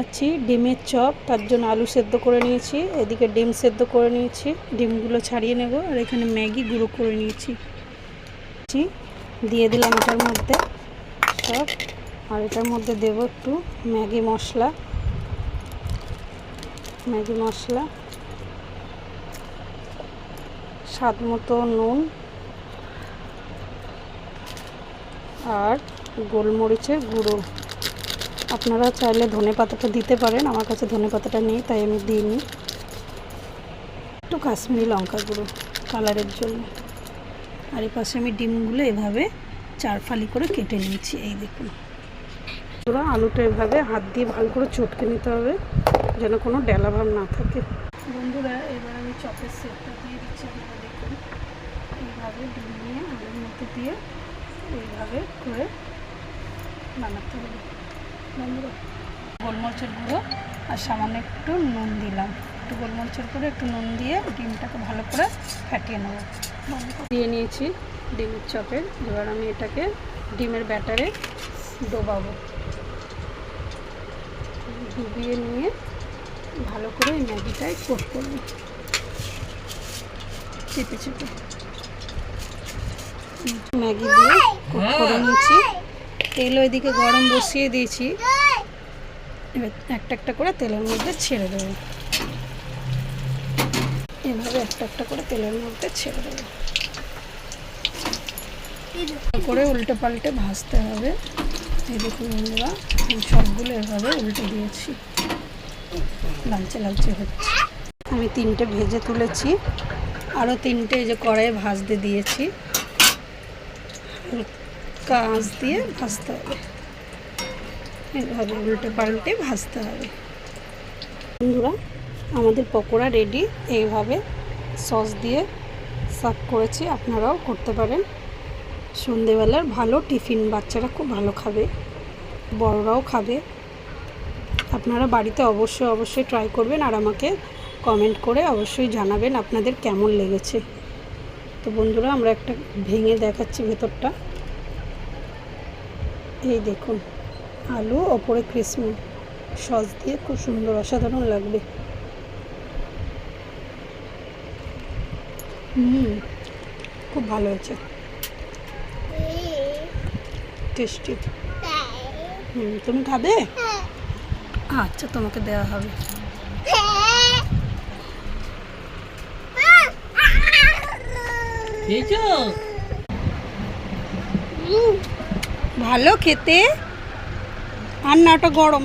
দেখাচ্ছি ডিমের চপ। তার জন্য আলু সেদ্ধ করে নিয়েছি, এদিকে ডিম সেদ্ধ করে নিয়েছি, ডিমগুলো ছাড়িয়ে নেব। আর এখানে ম্যাগি গুঁড়ো করে নিয়েছি, দিয়ে দিলাম এটার মধ্যে সব। আর এটার মধ্যে দেব একটু ম্যাগি মশলা, স্বাদ মতো নুন আর গোলমরিচের গুঁড়ো। আপনারা চাইলে ধনেপাতাটা দিতে পারেন, আমার কাছে ধনেপাতাটা নেই তাই আমি দিইনি। একটু কাশ্মীরি লঙ্কা গুঁড়ো কালারের জন্য। আর এই পাশে আমি ডিমগুলো এভাবে 4 ফালি করে কেটে নিয়েছি। এই দেখুন পুরো আলুটা এভাবে হাত দিয়ে ভালো করে চটকে নিতে হবে যেন কোনো ডেলা ভাব না থাকে। বন্ধুরা এবার আমি চপের সেটটা দিয়ে দিচ্ছি। আপনারা দেখুন এইভাবে ডিম নিয়ে আলুর মধ্যে দিয়ে এইভাবে করে বানাতে হবে। বন্ধুরা গোলমরিচের গুঁড়ো আর সামান্য একটু নুন দিলাম, একটু গোলমরিচের গুঁড়ো একটু নুন দিয়ে ডিমটাকে ভালো করে ফাটিয়ে নেব। দিয়ে নিয়েছি ডিমের চপের। এবার আমি এটাকে ডিমের ব্যাটারে ডোবাবো। ডুবিয়ে নিয়ে ভালো করে এই ম্যাগিটায় কোট করবো চেপে চেপে। ম্যাগি দিয়ে কোট করে নিয়েছি। তেল ওইদিকে গরম বসিয়ে দিয়েছি, এবার একটা একটা করে তেলের মধ্যে ছেড়ে দেবো। এভাবে একটা একটা করে তেলের মধ্যে ছেড়ে দেবো করে উল্টে পাল্টে ভাজতে হবে। এই দেখুন বন্ধুরা সবগুলো এভাবে উল্টে দিয়েছি, লালচে লালচে হচ্ছে। আমি 3টে ভেজে তুলেছি, আরও 3টে যে কড়াইয়ে ভাজতে দিয়েছি। হালকা আঁচ দিয়ে ভাজতে হবে, এভাবে উল্টে পাল্টে ভাজতে হবে। বন্ধুরা আমাদের পকোড়া রেডি। এইভাবে সস দিয়ে সার্ভ করেছি, আপনারাও করতে পারেন। সন্ধেবেলার ভালো টিফিন, বাচ্চারা খুব ভালো খাবে, বড়রাও খাবে। আপনারা বাড়িতে অবশ্যই ট্রাই করবেন আর আমাকে কমেন্ট করে অবশ্যই জানাবেন আপনাদের কেমন লেগেছে। তো বন্ধুরা আমরা একটা ভেঙে দেখাচ্ছি ভেতরটা। এই দেখুন আলু, ওপরে ক্রিসমি সস দিয়ে খুব সুন্দর অসাধারণ লাগবে। খুব ভালো হয়েছে, টেস্টি। তুমি খাবে? আচ্ছা তোমাকে দেওয়া হবে। ভালো খেতে। আর না ওটা গরম,